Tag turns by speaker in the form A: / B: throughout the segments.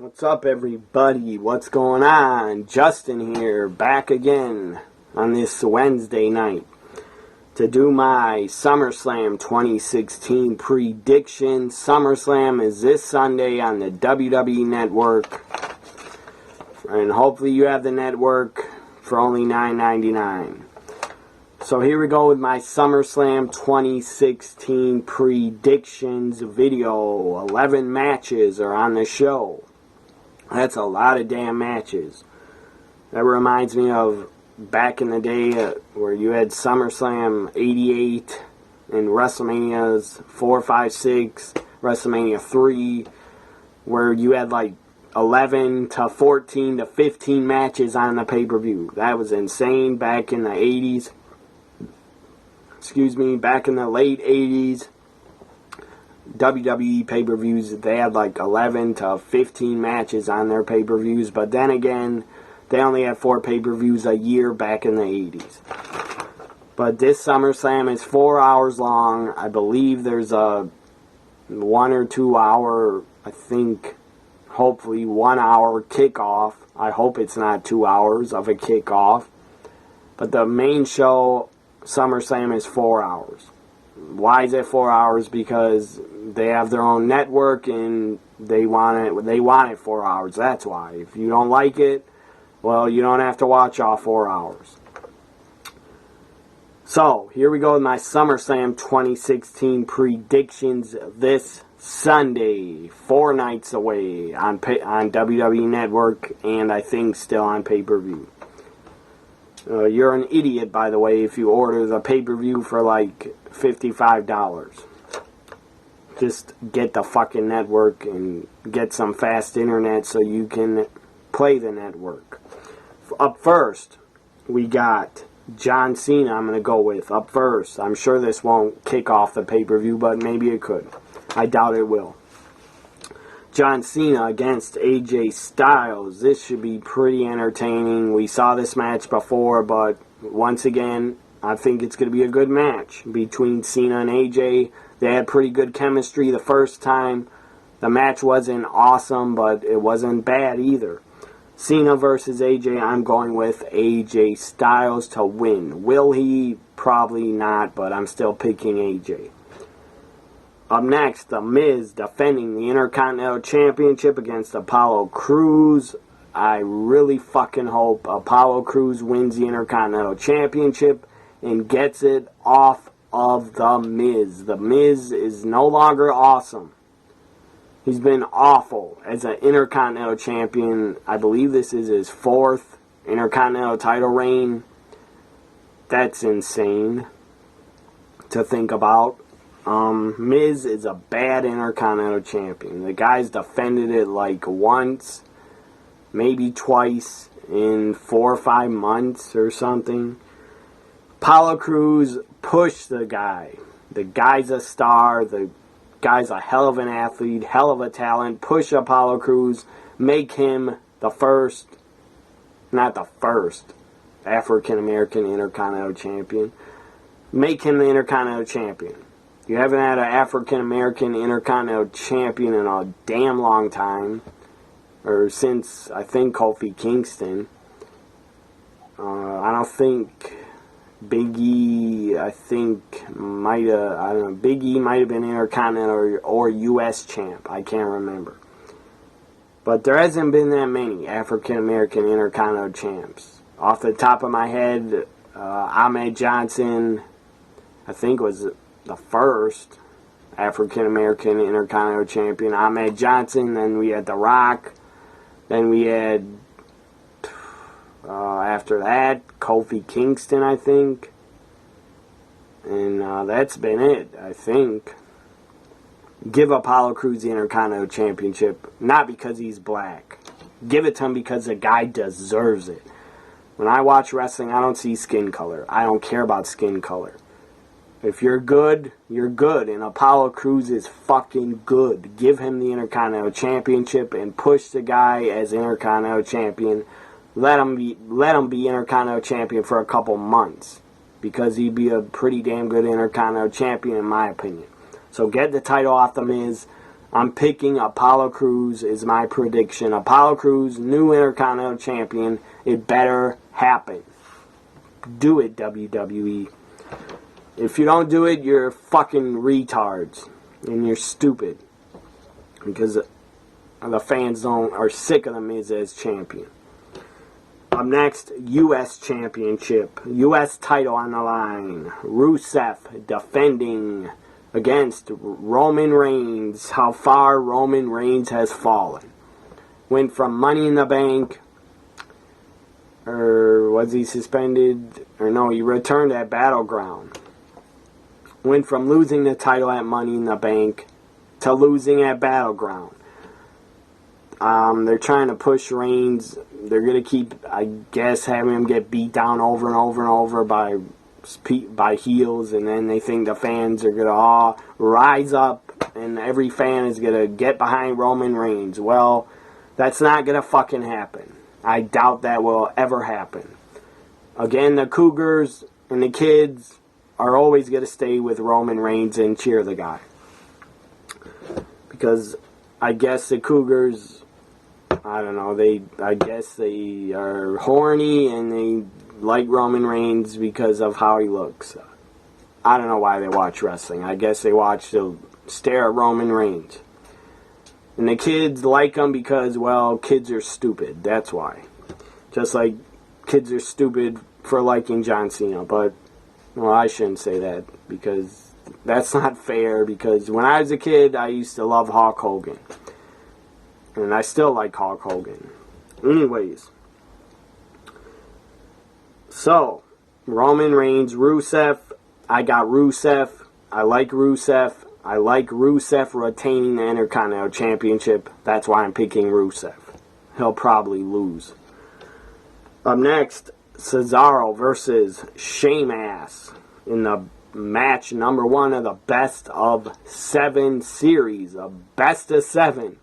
A: What's up, everybody? What's going on? Justin here, back again on this Wednesday night to do my SummerSlam 2016 prediction. SummerSlam is this Sunday on the WWE Network, and hopefully you have the network for only $9.99. So here we go with my SummerSlam 2016 predictions video. 11 matches are on the show. That's a lot of damn matches. That reminds me of back in the day where you had SummerSlam 88 and WrestleManias 4, 5, 6, WrestleMania 3, where you had like 11 to 14 to 15 matches on the pay-per-view. That was insane back in the 80s. Back in the late 80s. WWE pay-per-views, they had like 11 to 15 matches on their pay-per-views, but then again, they only had 4 pay-per-views a year back in the 80s. But this SummerSlam is 4 hours long. I believe there's a 1 or 2 hour, I think, hopefully 1 hour kickoff. I hope it's not 2 hours of a kickoff. But the main show, SummerSlam, is 4 hours. Why is it 4 hours? Because they have their own network and they want it 4 hours. That's why. If you don't like it, well, you don't have to watch all 4 hours. So, here we go with my SummerSlam 2016 predictions this Sunday, 4 nights away on WWE Network, and I think still on pay-per-view. You're an idiot, by the way, if you order the pay-per-view for like $55. Just get the fucking network and get some fast internet so you can play the network. Up first, we got John Cena. I'm going to go with up first. I'm sure this won't kick off the pay-per-view, but maybe it could. I doubt it will. John Cena against AJ Styles. This should be pretty entertaining. We saw this match before, but once again, I think it's going to be a good match between Cena and AJ. They had pretty good chemistry the first time. The match wasn't awesome, but it wasn't bad either. Cena versus AJ, I'm going with AJ Styles to win. Will he? Probably not, but I'm still picking AJ. Up next, The Miz defending the Intercontinental Championship against Apollo Crews. I really fucking hope Apollo Crews wins the Intercontinental Championship and gets it off of The Miz. The Miz is no longer awesome. He's been awful as an Intercontinental Champion. I believe this is his 4th Intercontinental title reign. That's insane to think about. Miz is a bad Intercontinental Champion. The guy's defended it like once, maybe twice in 4 or 5 months or something. Apollo Crews pushed the guy. The guy's a star. The guy's a hell of an athlete, hell of a talent. Push Apollo Crews. Make him the first, not the first, African-American Intercontinental Champion. Make him the Intercontinental Champion. You haven't had an African-American Intercontinental Champion in a damn long time. Or since, I think, Kofi Kingston. I don't think Big E, Big E might have been Intercontinental or U.S. champ. I can't remember. But there hasn't been that many African-American Intercontinental champs. Off the top of my head, Ahmed Johnson, I think, was the first African-American Intercontinental Champion. Ahmed Johnson. Then we had The Rock. Then we had, after that, Kofi Kingston, I think. And that's been it, I think. Give Apollo Crews the Intercontinental Championship, not because he's black. Give it to him because the guy deserves it. When I watch wrestling, I don't see skin color. I don't care about skin color. If you're good, you're good. And Apollo Crews is fucking good. Give him the Intercontinental Championship and push the guy as Intercontinental Champion. Let him be Intercontinental Champion for a couple months. Because he'd be a pretty damn good Intercontinental Champion in my opinion. So get the title off The Miz. I'm picking Apollo Crews is my prediction. Apollo Crews, new Intercontinental Champion. It better happen. Do it, WWE. If you don't do it, you're fucking retards. And you're stupid. Because the fans are sick of the Miz as champion. Up next, U.S. Championship. U.S. title on the line. Rusev defending against Roman Reigns. How far Roman Reigns has fallen. Went from Money in the Bank, or was he suspended? Or no, he returned at Battleground. Went from losing the title at Money in the Bank to losing at Battleground. They're trying to push Reigns. They're going to keep, I guess, having him get beat down over and over and over by heels, and then they think the fans are going to rise up, and every fan is going to get behind Roman Reigns. Well, that's not going to fucking happen. I doubt that will ever happen. Again, the Cougars and the kids are always going to stay with Roman Reigns and cheer the guy. Because I guess the Cougars, I don't know, I guess they are horny and they like Roman Reigns because of how he looks. I don't know why they watch wrestling. I guess they watch to stare at Roman Reigns. And the kids like him because, well, kids are stupid. That's why. Just like kids are stupid for liking John Cena. But, well, I shouldn't say that because that's not fair. Because when I was a kid, I used to love Hulk Hogan. And I still like Hulk Hogan. Anyways. So, Roman Reigns, Rusev. I got Rusev. I like Rusev. I like Rusev retaining the Intercontinental Championship. That's why I'm picking Rusev. He'll probably lose. Up next, Cesaro versus Sheamus in the match number 1 of the Best of 7 series. A Best of 7.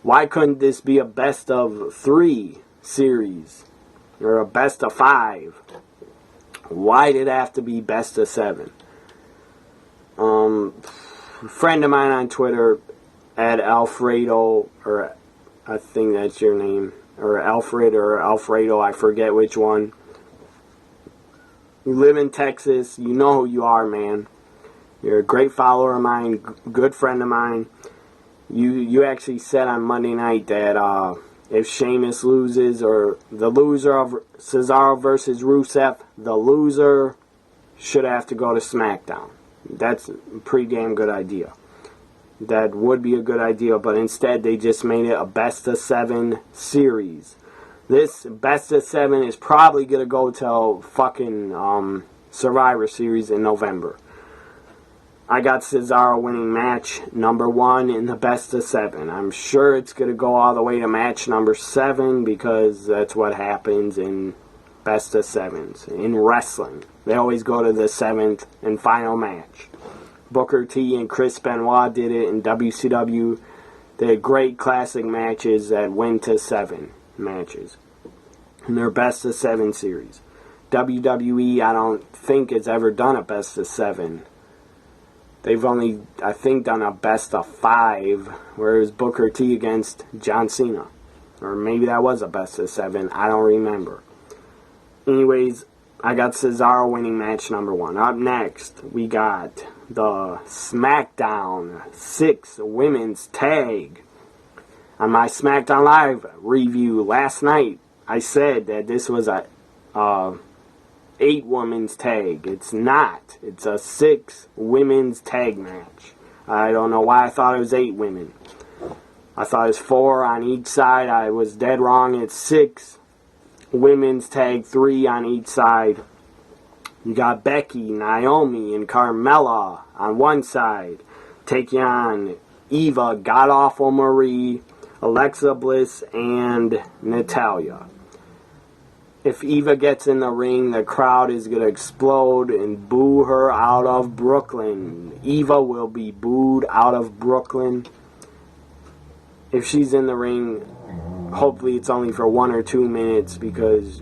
A: Why couldn't this be a Best of 3 series? Or a Best of 5? Why did it have to be Best of 7? A friend of mine on Twitter, at Alfredo, or I think that's your name, or Alfred or Alfredo, I forget which one. You live in Texas, you know who you are, man. You're a great follower of mine, good friend of mine. You actually said on Monday night that if Sheamus loses, or the loser of Cesaro versus Rusev, the loser should have to go to SmackDown. That's a pretty damn good idea. That would be a good idea, but instead they just made it a Best of 7 series. This Best of 7 is probably going to go till fucking Survivor Series in November. I got Cesaro winning match number 1 in the Best of 7. I'm sure it's going to go all the way to match number 7 because that's what happens in Best of 7s. In wrestling, they always go to the 7th and final match. Booker T and Chris Benoit did it in WCW. They had great classic matches that went to 7 matches in their Best of 7 series. WWE, I don't think has ever done a Best of 7. They've only, I think, done a Best of 5, where it was Booker T against John Cena. Or maybe that was a Best of 7. I don't remember. Anyways, I got Cesaro winning match number 1. Up next, we got the SmackDown 6 Women's Tag. On my SmackDown Live review last night, I said that this was a 8 women's tag. It's not. It's a 6 women's tag match. I don't know why I thought it was 8 women. I thought it was 4 on each side. I was dead wrong. It's 6 women's tag, 3 on each side. You got Becky, Naomi, and Carmella on one side, taking on Eva, God Awful Marie, Alexa Bliss, and Natalya. If Eva gets in the ring, the crowd is going to explode and boo her out of Brooklyn. Eva will be booed out of Brooklyn. If she's in the ring, hopefully it's only for 1 or 2 minutes because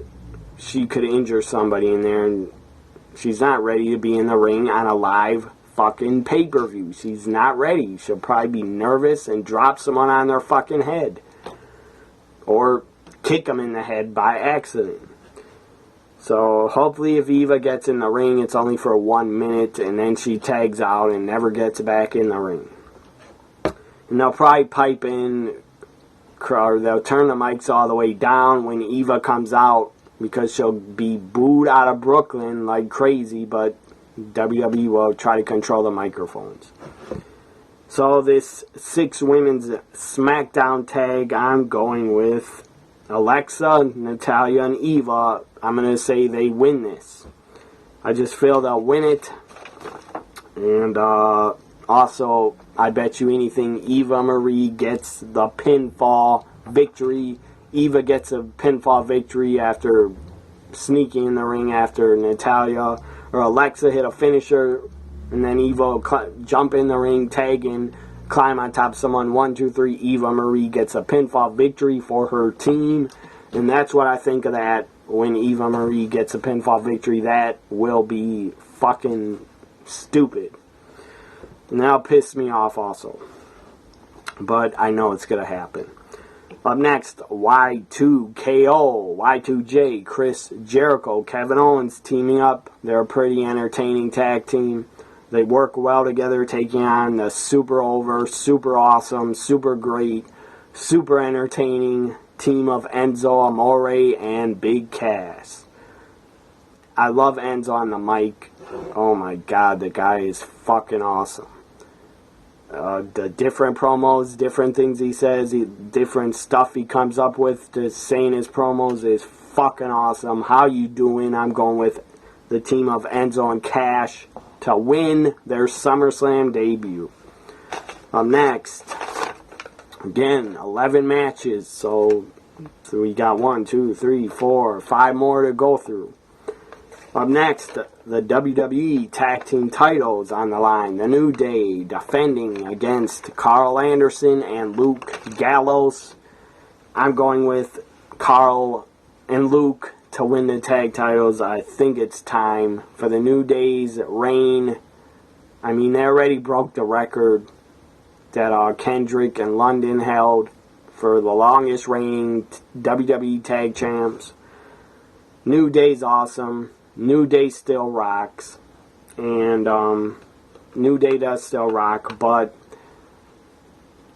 A: she could injure somebody in there, and she's not ready to be in the ring on a live fucking pay-per-view. She's not ready. She'll probably be nervous and drop someone on their fucking head. Or kick them in the head by accident. So hopefully if Eva gets in the ring, it's only for 1 minute, and then she tags out and never gets back in the ring. And they'll probably pipe in, or they'll turn the mics all the way down when Eva comes out, because she'll be booed out of Brooklyn like crazy, but WWE will try to control the microphones. So this 6 women's SmackDown tag, I'm going with Alexa, Natalya, and Eva. I'm going to say they win this. I just feel they'll win it. And also, I bet you anything, Eva Marie gets the pinfall victory. Eva gets a pinfall victory after sneaking in the ring after Natalya. Or Alexa hit a finisher, and then Eva will jump in the ring, tag in, climb on top of someone. 1, 2, 3. Eva Marie gets a pinfall victory for her team. And that's what I think of that. When Eva Marie gets a pinfall victory, that will be fucking stupid. And that'll piss me off also. But I know it's going to happen. Up next, Y2KO, Y2J, Chris Jericho, Kevin Owens teaming up. They're a pretty entertaining tag team. They work well together, taking on the super over, super awesome, super great, super entertaining team of Enzo Amore and Big Cass. I love Enzo on the mic. Oh my god, the guy is fucking awesome. The different promos, different things he says, different stuff he comes up with to say in his promos is fucking awesome. How you doing? I'm going with the team of Enzo and Cash to win their SummerSlam debut. Next, again, 11 matches, so we got 1, 2, 3, 4, 5 more to go through. Up next, the WWE Tag Team titles on the line. The New Day defending against Carl Anderson and Luke Gallows. I'm going with Carl and Luke to win the tag titles. I think it's time for the New Day's reign. I mean, they already broke the record that Kendrick and London held for the longest reigning WWE Tag Champs. New Day's awesome. New Day still rocks. And New Day does still rock, but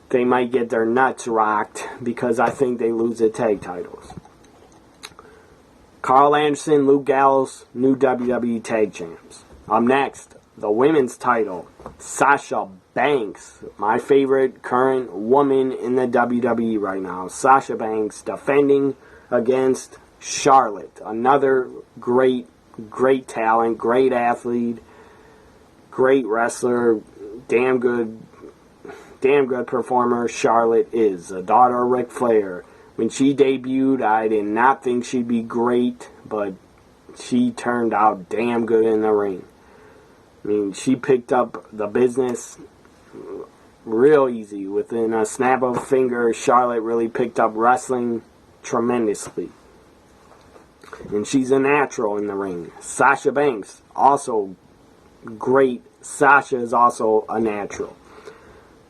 A: they might get their nuts rocked because I think they lose the tag titles. Carl Anderson, Luke Gallows, new WWE Tag Champs. Up next, the women's title. Sasha Banks, my favorite current woman in the WWE right now. Sasha Banks defending against Charlotte. Another great talent, great athlete, great wrestler, damn good performer. Charlotte is the daughter of Ric Flair. When she debuted, I did not think she'd be great, but she turned out damn good in the ring. I mean, she picked up the business real easy. Within a snap of a finger, Charlotte really picked up wrestling tremendously. And she's a natural in the ring. Sasha Banks, also great. Sasha is also a natural.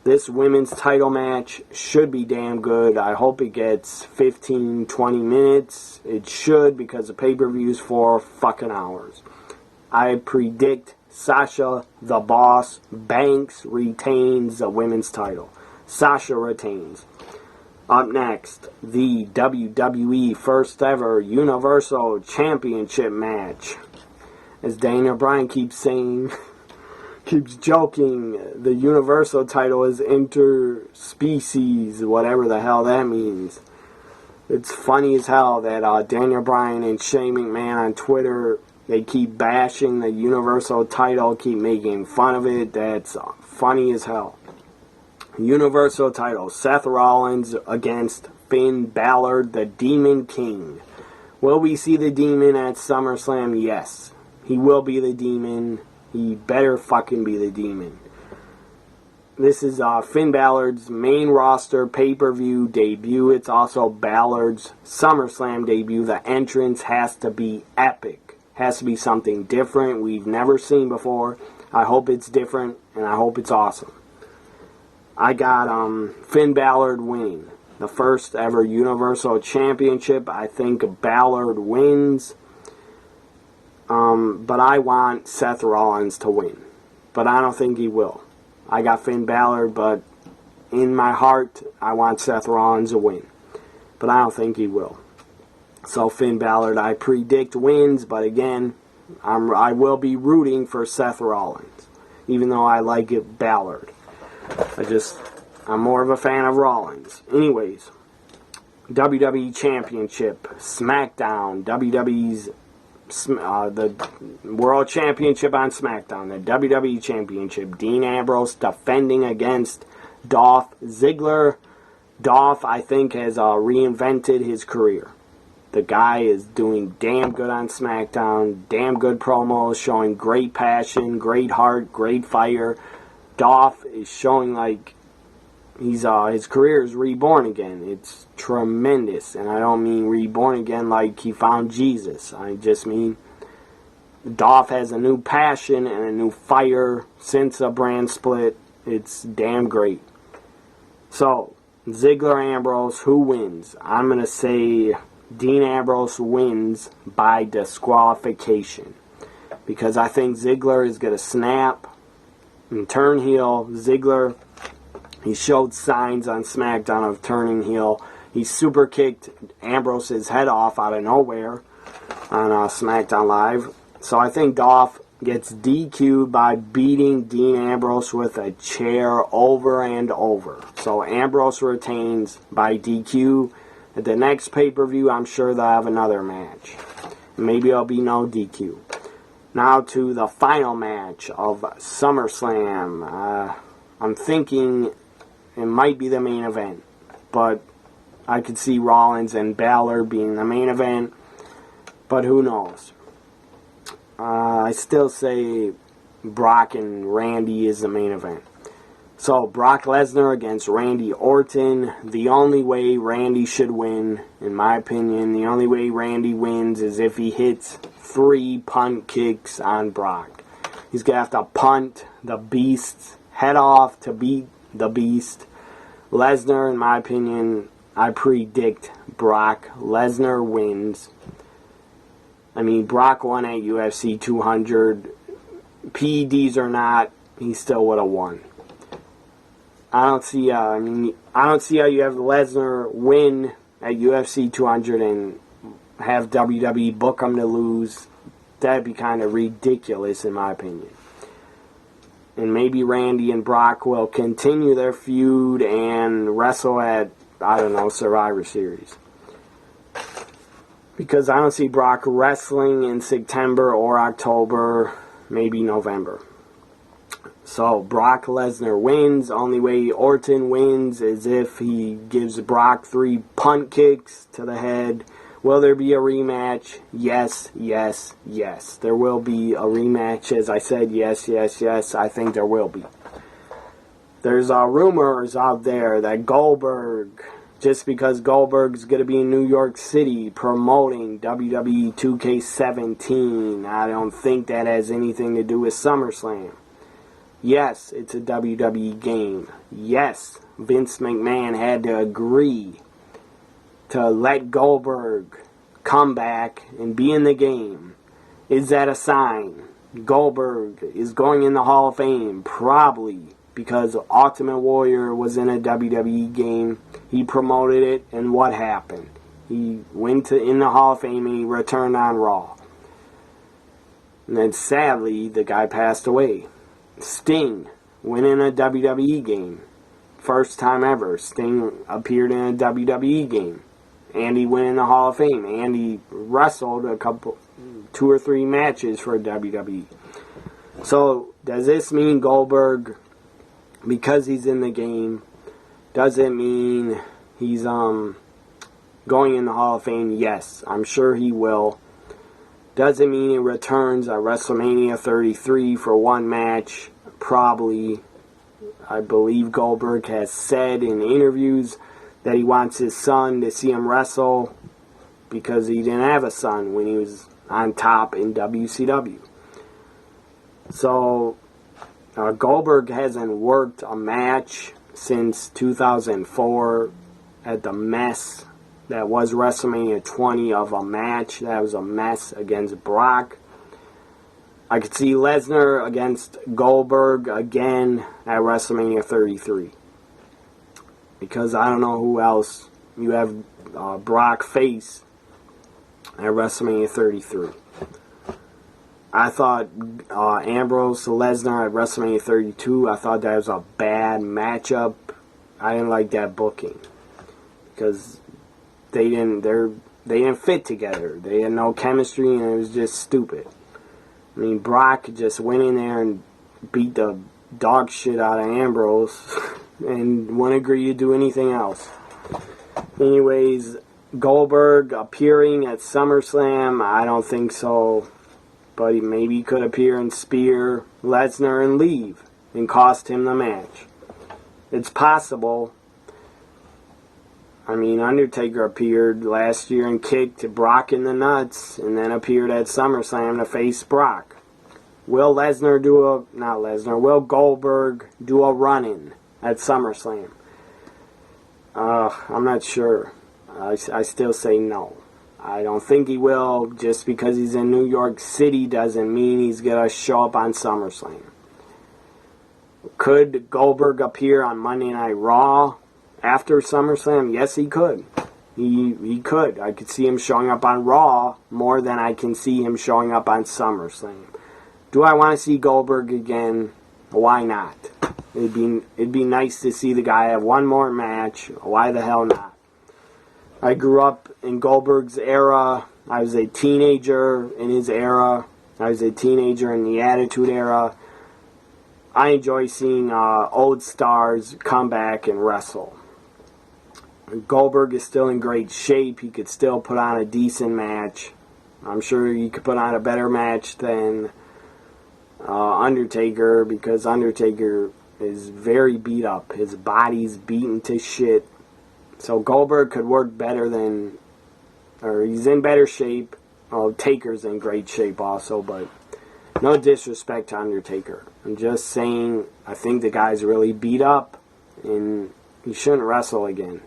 A: This women's title match should be damn good. I hope it gets 15, 20 minutes. It should, because the pay-per-view is 4 fucking hours. I predict Sasha, the Boss Banks, retains the women's title. Sasha retains. Up next, the WWE first ever Universal Championship match. As Daniel Bryan keeps saying, keeps joking, the Universal title is interspecies, whatever the hell that means. It's funny as hell that Daniel Bryan and Shane McMahon on Twitter, they keep bashing the Universal title, keep making fun of it. That's funny as hell. Universal title, Seth Rollins against Finn Balor, the Demon King. Will we see the Demon at SummerSlam? Yes. He will be the Demon. He better fucking be the Demon. This is Finn Balor's main roster pay-per-view debut. It's also Balor's SummerSlam debut. The entrance has to be epic. Has to be something different we've never seen before. I hope it's different, and I hope it's awesome. I got Finn Balor winning. The first ever Universal Championship. I think Balor wins. But I want Seth Rollins to win. But I don't think he will. I got Finn Balor, but in my heart, I want Seth Rollins to win. But I don't think he will. So Finn Balor, I predict wins, but again, I will be rooting for Seth Rollins, even though I like it Ballard. I'm more of a fan of Rollins. Anyways, WWE Championship, SmackDown, WWE's the World Championship on SmackDown, the WWE Championship, Dean Ambrose defending against Dolph Ziggler. Dolph, I think, has reinvented his career. The guy is doing damn good on SmackDown, damn good promos, showing great passion, great heart, great fire. Dolph is showing like his career is reborn again. It's tremendous, and I don't mean reborn again like he found Jesus. I just mean Dolph has a new passion and a new fire since a brand split. It's damn great. So, Ziggler Ambrose, who wins? I'm going to say Dean Ambrose wins by disqualification, because I think Ziggler is going to snap and turn heel. Ziggler, he showed signs on SmackDown of turning heel. He super kicked Ambrose's head off out of nowhere on SmackDown Live. So I think Dolph gets DQ'd by beating Dean Ambrose with a chair over and over. So Ambrose retains by DQ. At the next pay-per-view, I'm sure they'll have another match. Maybe it'll be no DQ. Now to the final match of SummerSlam. I'm thinking it might be the main event, but I could see Rollins and Balor being the main event, but who knows? I still say Brock and Randy is the main event. So, Brock Lesnar against Randy Orton. The only way Randy should win, in my opinion, the only way Randy wins is if he hits 3 punt kicks on Brock. He's going to have to punt the Beast's head off to beat the Beast. Lesnar, in my opinion, I predict Brock Lesnar wins. I mean, Brock won at UFC 200. PEDs or not, he still would have won. I don't see how you have Lesnar win at UFC 200 and have WWE book him to lose. That'd be kind of ridiculous, in my opinion. And maybe Randy and Brock will continue their feud and wrestle at, I don't know, Survivor Series. Because I don't see Brock wrestling in September or October, maybe November. So, Brock Lesnar wins. Only way Orton wins is if he gives Brock 3 punt kicks to the head. Will there be a rematch? Yes, yes, yes. There will be a rematch. As I said, yes, yes, yes. I think there will be. There's rumors out there that Goldberg, just because Goldberg's going to be in New York City promoting WWE 2K17, I don't think that has anything to do with SummerSlam. Yes, it's a WWE game. Yes, Vince McMahon had to agree to let Goldberg come back and be in the game. Is that a sign? Goldberg is going in the Hall of Fame? Probably, because Ultimate Warrior was in a WWE game. He promoted it, and what happened? He went in the Hall of Fame and he returned on Raw. And then sadly, the guy passed away. Sting went in a WWE game. First time ever, Sting appeared in a WWE game. Andy went in the Hall of Fame. Andy wrestled 2 or 3 matches for WWE. So, does this mean Goldberg, because he's in the game, does it mean he's going in the Hall of Fame? Yes, I'm sure he will. Does it mean he returns at WrestleMania 33 for 1 match? Probably. I believe Goldberg has said in interviews that he wants his son to see him wrestle because he didn't have a son when he was on top in WCW. So, Goldberg hasn't worked a match since 2004 at the mess that was WrestleMania 20 of a match. That was a mess against Brock. I could see Lesnar against Goldberg again at WrestleMania 33. Because I don't know who else you have Brock face at WrestleMania 33. I thought Ambrose to Lesnar at WrestleMania 32, I thought that was a bad matchup. I didn't like that booking. Because they didn't fit together. They had no chemistry and it was just stupid. I mean, Brock just went in there and beat the dog shit out of Ambrose and wouldn't agree to do anything else. Anyways, Goldberg appearing at SummerSlam, I don't think so. But maybe he could appear and spear Lesnar and leave and cost him the match. It's possible. I mean, Undertaker appeared last year and kicked Brock in the nuts and then appeared at SummerSlam to face Brock. Will Goldberg do a run-in at SummerSlam? I'm not sure. I still say no. I don't think he will. Just because he's in New York City doesn't mean he's going to show up on SummerSlam. Could Goldberg appear on Monday Night Raw after SummerSlam? Yes, he could. He could. I could see him showing up on Raw more than I can see him showing up on SummerSlam. Do I want to see Goldberg again? Why not? It'd be nice to see the guy have one more match. Why the hell not? I grew up in Goldberg's era. I was a teenager in his era. I was a teenager in the Attitude Era. I enjoy seeing old stars come back and wrestle. Goldberg is still in great shape. He could still put on a decent match. I'm sure he could put on a better match than Undertaker, because Undertaker is very beat up. His body's beaten to shit. So Goldberg could work better than, or he's in better shape. Oh, Taker's in great shape also, but no disrespect to Undertaker. I'm just saying, I think the guy's really beat up, and he shouldn't wrestle again.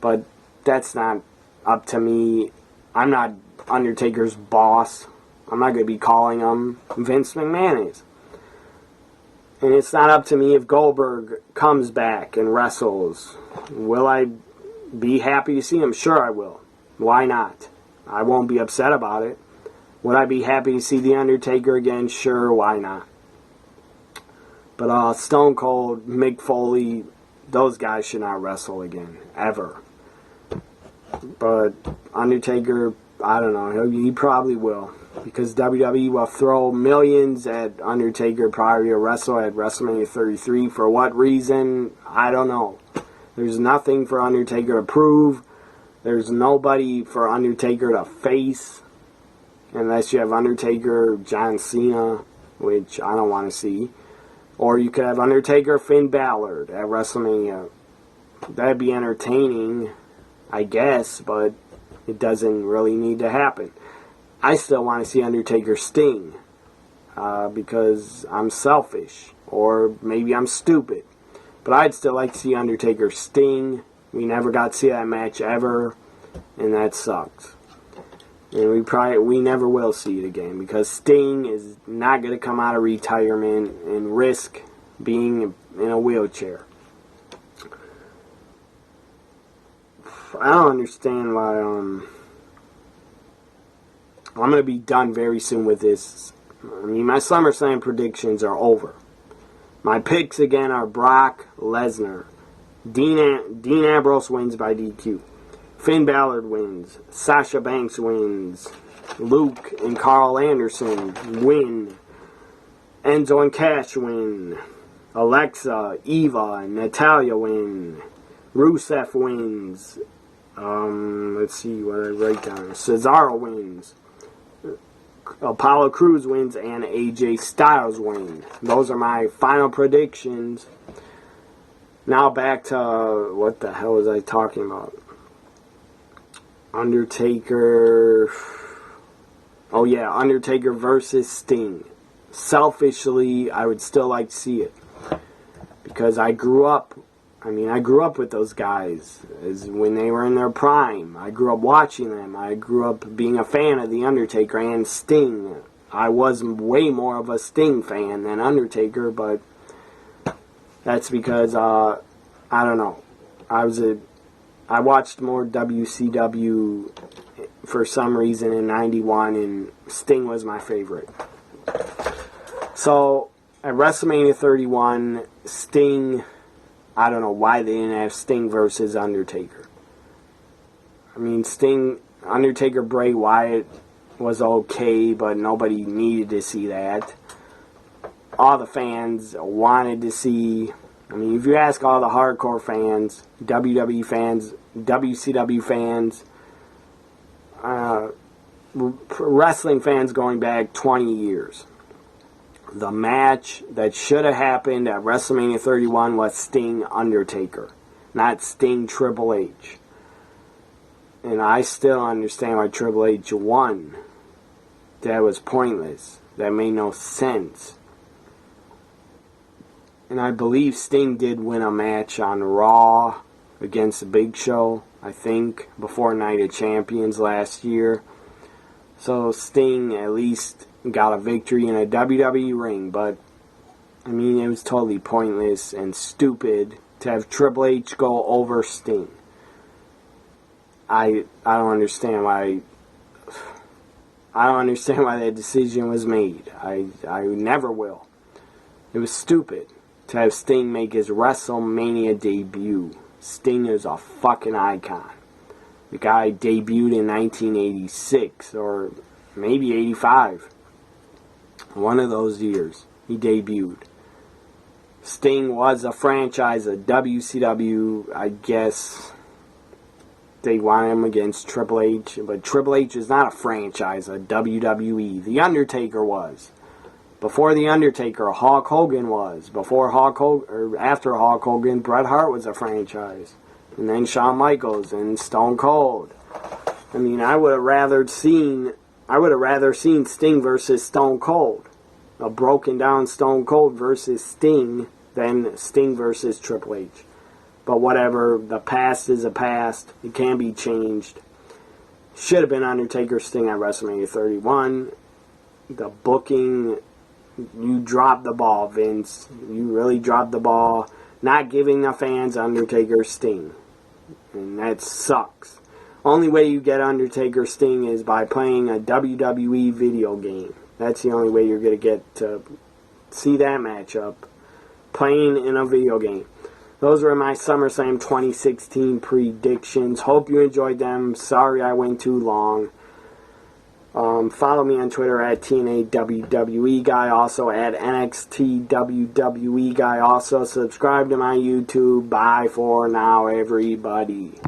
A: But that's not up to me. I'm not Undertaker's boss. I'm not going to be calling him Vince McMahon is. And it's not up to me if Goldberg comes back and wrestles. Will I be happy to see him? Sure I will. Why not? I won't be upset about it. Would I be happy to see The Undertaker again? Sure, why not? But Stone Cold, Mick Foley, those guys should not wrestle again, ever. But Undertaker, I don't know, he probably will. Because WWE will throw millions at Undertaker probably to wrestle at WrestleMania 33. For what reason? I don't know. There's nothing for Undertaker to prove. There's nobody for Undertaker to face. Unless you have Undertaker, John Cena, which I don't want to see. Or you could have Undertaker, Finn Balor at WrestleMania. That'd be entertaining, I guess, but it doesn't really need to happen. I still want to see Undertaker Sting because I'm selfish, or maybe I'm stupid. But I'd still like to see Undertaker Sting. We never got to see that match ever, and that sucks. And we never will see it again because Sting is not going to come out of retirement and risk being in a wheelchair. I don't understand why. I'm going to be done very soon with this. I mean, my SummerSlam predictions are over. My picks again are Brock Lesnar. Dean Ambrose wins by DQ. Finn Balor wins. Sasha Banks wins. Luke and Carl Anderson win. Enzo and Cash win. Alexa, Eva, and Natalia win. Rusev wins. Let's see what I write down. Cesaro wins. Apollo Crews wins, and AJ Styles wins. Those are my final predictions. Now back to what the hell was I talking about? Undertaker. Oh yeah, Undertaker versus Sting. selfishly, I would still like to see it. Because I grew up with those guys as when they were in their prime. I grew up watching them. I grew up being a fan of The Undertaker and Sting. I was way more of a Sting fan than Undertaker, but that's because, I don't know. I watched more WCW for some reason in 91, and Sting was my favorite. So, at WrestleMania 31, Sting, I don't know why they didn't have Sting versus Undertaker. I mean, Sting, Undertaker, Bray Wyatt was okay, but nobody needed to see that. All the fans wanted to see. I mean, if you ask all the hardcore fans, WWE fans, WCW fans, wrestling fans going back 20 years, the match that should have happened at WrestleMania 31 was Sting Undertaker, not Sting Triple H. And I still understand why Triple H won. That was pointless. That made no sense. And I believe Sting did win a match on Raw against the Big Show, I think, before Night of Champions last year. So Sting at least got a victory in a WWE ring, but I mean, it was totally pointless and stupid to have Triple H go over Sting. I don't understand why that decision was made. I never will. It was stupid to have Sting make his WrestleMania debut. Sting is a fucking icon. The guy debuted in 1986 or maybe 85. One of those years he debuted. Sting was a franchise of WCW. I guess they wanted him against Triple H, but Triple H is not a franchise of WWE. The Undertaker was. Before The Undertaker, Hulk Hogan was. Before Hulk Hogan, or after Hulk Hogan, Bret Hart was a franchise. And then Shawn Michaels and Stone Cold. I mean, I would have rather seen Sting versus Stone Cold. A broken down Stone Cold versus Sting than Sting versus Triple H. But whatever, the past is a past. It can be changed. Should have been Undertaker Sting at WrestleMania 31. The booking, you dropped the ball, Vince. You really dropped the ball. Not giving the fans Undertaker Sting. And that sucks. Only way you get Undertaker Sting is by playing a WWE video game. That's the only way you're going to get to see that matchup. Playing in a video game. Those were my SummerSlam 2016 predictions. Hope you enjoyed them. Sorry I went too long. Follow me on Twitter at TNA Guy, also at NXT WWE Guy. Also subscribe to my YouTube. Bye for now, everybody.